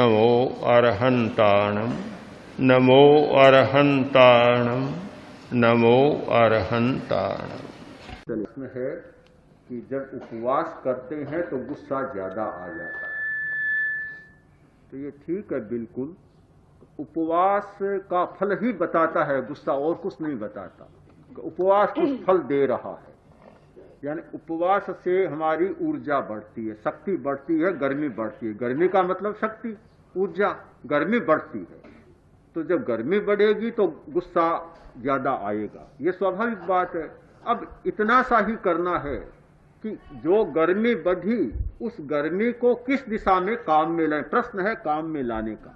नमो अरहंताणम नमो अरहंताणम नमो अरहंताणम। इसमें है कि जब उपवास करते हैं तो गुस्सा ज्यादा आ जाता है, तो ये ठीक है बिल्कुल। उपवास का फल ही बताता है, गुस्सा और कुछ नहीं बताता। उपवास कुछ फल दे रहा है, यानी उपवास से हमारी ऊर्जा बढ़ती है, शक्ति बढ़ती है, गर्मी बढ़ती है। गर्मी का मतलब शक्ति, ऊर्जा, गर्मी बढ़ती है। तो जब गर्मी बढ़ेगी तो गुस्सा ज्यादा आएगा, ये स्वाभाविक बात है। अब इतना सा ही करना है कि जो गर्मी बढ़ी उस गर्मी को किस दिशा में काम में लाएं। प्रश्न है काम में लाने का।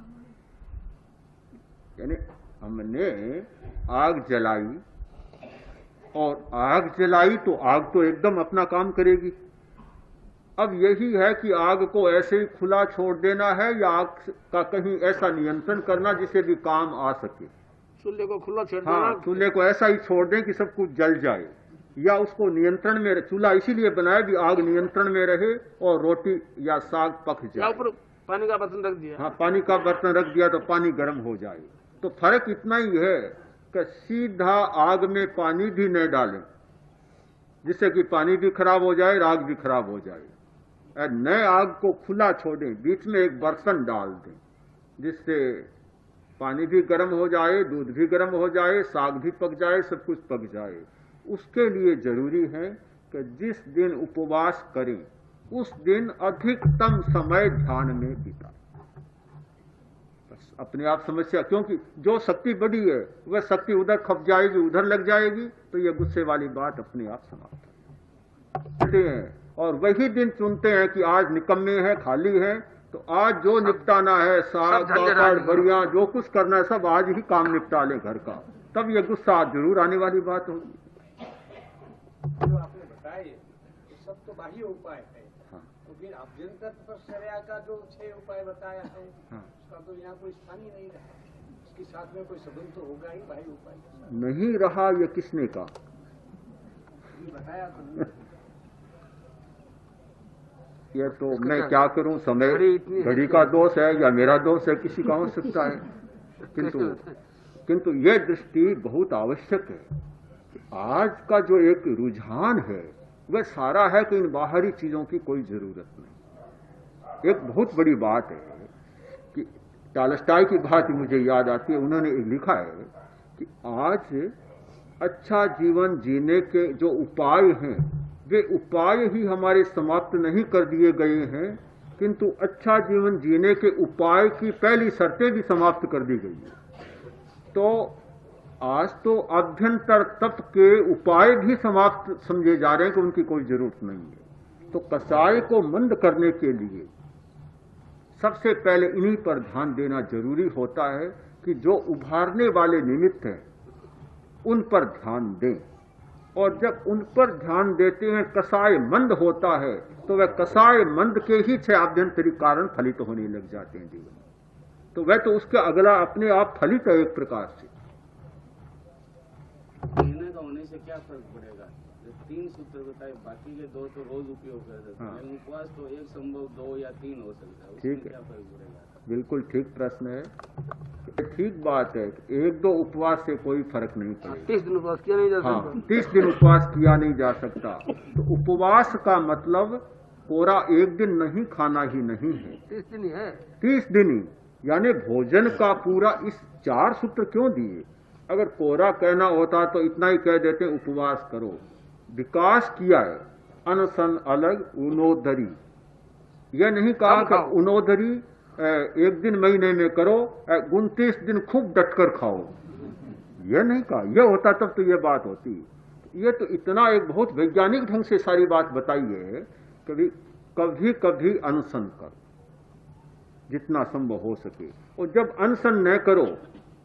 यानी हमने आग जलाई और आग जलाई तो आग तो एकदम अपना काम करेगी। अब यही है कि आग को ऐसे ही खुला छोड़ देना है या आग का कहीं ऐसा नियंत्रण करना जिसे भी काम आ सके। चूल्हे को खुला छोड़ देना। हाँ, चूल्हे को ऐसा ही छोड़ दें कि सब कुछ जल जाए, या उसको नियंत्रण में। चूल्हा इसीलिए बनाया कि आग नियंत्रण में रहे और रोटी या साग पक जाए। ऊपर पानी का बर्तन रख दिया। हाँ, पानी का बर्तन रख दिया तो पानी गर्म हो जाए। तो फर्क इतना ही है कि सीधा आग में पानी भी न डालें जिससे कि पानी भी खराब हो जाए, आग भी खराब हो जाए। नए आग को खुला छोड़ें, बीच में एक बर्तन डाल दें जिससे पानी भी गर्म हो जाए, दूध भी गर्म हो जाए, साग भी पक जाए, सब कुछ पक जाए। उसके लिए जरूरी है कि जिस दिन उपवास करें उस दिन अधिकतम समय ध्यान में बिताएं। बस अपने आप समस्या, क्योंकि जो शक्ति बढ़ी है वह शक्ति उधर खप जाएगी, उधर लग जाएगी, तो यह गुस्से वाली बात अपने आप समाप्त है। और वही दिन चुनते हैं कि आज निकम्मे है, खाली है, तो आज जो निपटाना है, साग पापड़ बढ़िया जो कुछ करना है सब आज ही काम निपटा ले घर का, तब यह गुस्सा जरूर आने वाली बात होगी। जो आपने बताया ये सब तो बाह्य उपाय है। हाँ। तो फिर अभ्यंतर तपश्चर्या का जो 6 उपाय बताया है, हाँ, उसका तो यहाँ कोई स्थान ही नहीं रहा। उसके साथ में कोई संबंध तो होगा ही बाह्य उपाय नहीं रहा। ये किसने कहा? बताया तो नहीं। ये तो मैं क्या करूं, समय घड़ी का दोष है या मेरा दोष है, किसी का हो सकता है। किंतु यह दृष्टि बहुत आवश्यक है। आज का जो एक रुझान है वह सारा है कि इन बाहरी चीजों की कोई जरूरत नहीं। एक बहुत बड़ी बात है कि टॉलस्टॉय की बात मुझे याद आती है। उन्होंने लिखा है कि आज अच्छा जीवन जीने के जो उपाय हैं वे उपाय ही हमारे समाप्त नहीं कर दिए गए हैं, किंतु अच्छा जीवन जीने के उपाय की पहली शर्तें भी समाप्त कर दी गई है। तो आज तो अभ्यंतर तप के उपाय भी समाप्त समझे जा रहे हैं कि उनकी कोई जरूरत नहीं है। तो कसाय को मंद करने के लिए सबसे पहले इन्हीं पर ध्यान देना जरूरी होता है कि जो उभारने वाले निमित्त हैं उन पर ध्यान दें। और जब उन पर ध्यान देते हैं, कसाय मंद होता है, तो वह कसाय मंद के ही 6 आभ्यंतरिक कारण फलित होने लग जाते हैं जीवन में। तो वह तो उसका अगला अपने आप फलित है एक प्रकार से। महीने का होने से क्या फर्क पड़ेगा? 3 सूत्र बताए, बाकी के 2 तो रोज उपयोग कर सकते हैं। हाँ। उपवास तो एक संभव 2 या 3 हो सकता है। ठीक है, क्या फर्क पड़ेगा? बिल्कुल ठीक प्रश्न है, ठीक बात है। 1-2 उपवास से कोई फर्क नहीं पड़ेगा। 30 दिन उपवास किया नहीं जा सकता। हाँ, 30 दिन उपवास किया नहीं जा सकता। तो उपवास का मतलब पूरा 1 दिन नहीं खाना ही नहीं है, 30 दिन ही है। 30 दिन ही, यानी भोजन का पूरा। इस 4 सूत्र क्यों दिए? अगर कोरा कहना होता तो इतना ही कह देते उपवास करो। विकास किया है, अनशन अलग, उनोदरी। यह नहीं कहा कि उनोदरी 1 दिन महीने में करो, 29 दिन खूब डटकर खाओ, यह नहीं कहा। यह होता तब तो यह बात होती। यह तो इतना एक बहुत वैज्ञानिक ढंग से सारी बात बताई है। कभी कभी कभी अनशन करो जितना संभव हो सके, और जब अनशन न करो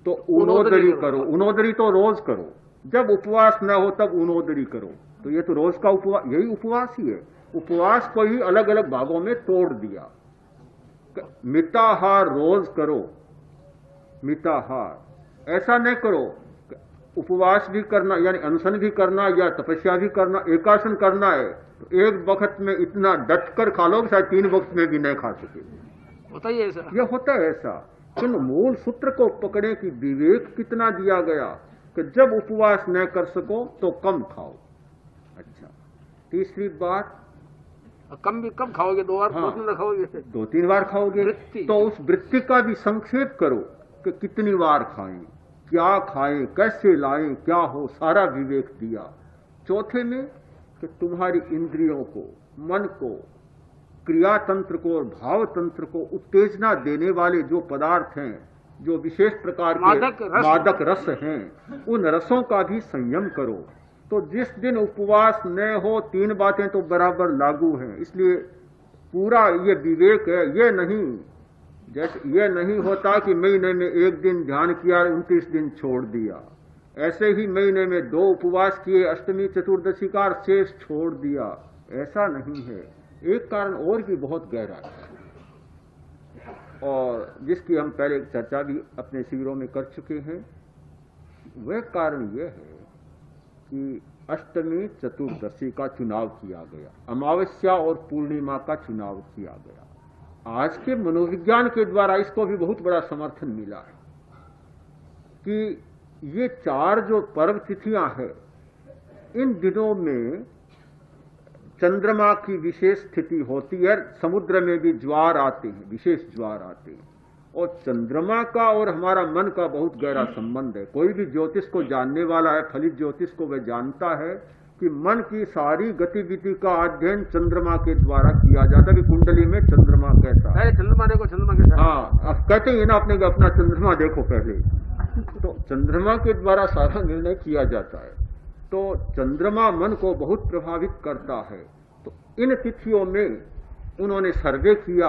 तो उनोदरी करो। उनोदरी तो रोज करो, जब उपवास न हो तब उनोदरी करो। तो ये तो रोज का उपवास, यही उपवास ही है। उपवास को ही अलग अलग भागों में तोड़ दिया। मिताहार रोज करो, मिताहार ऐसा नहीं करो। उपवास भी करना यानी अनशन भी करना या तपस्या भी करना, एकासन करना है तो एक वक्त में इतना डटकर खा लो शायद 3 वक्त में भी नहीं खा सके। होता ही ऐसा। ये होता है ऐसा। किंतु मूल सूत्र को पकड़े कि विवेक कितना दिया गया कि जब उपवास न कर सको तो कम खाओ। अच्छा, तीसरी बात, कम भी कम खाओगे, 2 बार, हाँ, 2-3 बार खाओगे, 2-3 बार खाओगे, तो उस वृत्ति का भी संक्षेप करो कि कितनी बार खाएं, क्या खाएं, कैसे लाएं, क्या हो, सारा विवेक दिया। चौथे में कि तुम्हारी इंद्रियों को, मन को, क्रिया तंत्र को और भाव तंत्र को उत्तेजना देने वाले जो पदार्थ हैं, जो विशेष प्रकार के मादक रस हैं, उन रसों का भी संयम करो। तो जिस दिन उपवास न हो, 3 बातें तो बराबर लागू हैं। इसलिए पूरा ये विवेक है। ये नहीं, जैसे ये नहीं होता कि महीने में 1 दिन ध्यान किया, 29 दिन छोड़ दिया। ऐसे ही महीने में 2 उपवास किए, अष्टमी चतुर्दशी का शेष छोड़ दिया, ऐसा नहीं है। एक कारण और भी बहुत गहरा है, और जिसकी हम पहले चर्चा भी अपने शिविरों में कर चुके हैं। वह कारण यह है कि अष्टमी चतुर्दशी का चुनाव किया गया, अमावस्या और पूर्णिमा का चुनाव किया गया। आज के मनोविज्ञान के द्वारा इसको भी बहुत बड़ा समर्थन मिला है कि ये 4 जो पर्व तिथियां हैं, इन दिनों में चंद्रमा की विशेष स्थिति होती है। समुद्र में भी ज्वार आते हैं, विशेष ज्वार आते हैं, और चंद्रमा का और हमारा मन का बहुत गहरा संबंध है। कोई भी ज्योतिष को जानने वाला है, फलित ज्योतिष को, वह जानता है कि मन की सारी गतिविधि का अध्ययन चंद्रमा के द्वारा किया जाता है कि कुंडली में चंद्रमा कैसा है। चंद्रमा देखो, चंद्रमा कैसा। हाँ, अब कहते हैं ना अपना चंद्रमा देखो पहले, तो चंद्रमा के द्वारा सारा निर्णय किया जाता है। तो चंद्रमा मन को बहुत प्रभावित करता है। तो इन तिथियों में उन्होंने सर्वे किया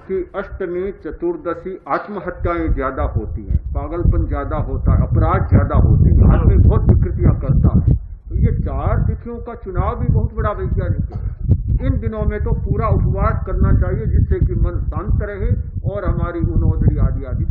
कि अष्टमी चतुर्दशी आत्महत्याएं ज्यादा होती हैं, पागलपन ज्यादा होता है, अपराध ज्यादा होते हैं, आदमी बहुत विकृतियां करता है। तो ये 4 तिथियों का चुनाव भी बहुत बड़ा वैज्ञानिक है। इन दिनों में तो पूरा उपवास करना चाहिए, जिससे कि मन शांत रहे और हमारी उन्नोदरी आदि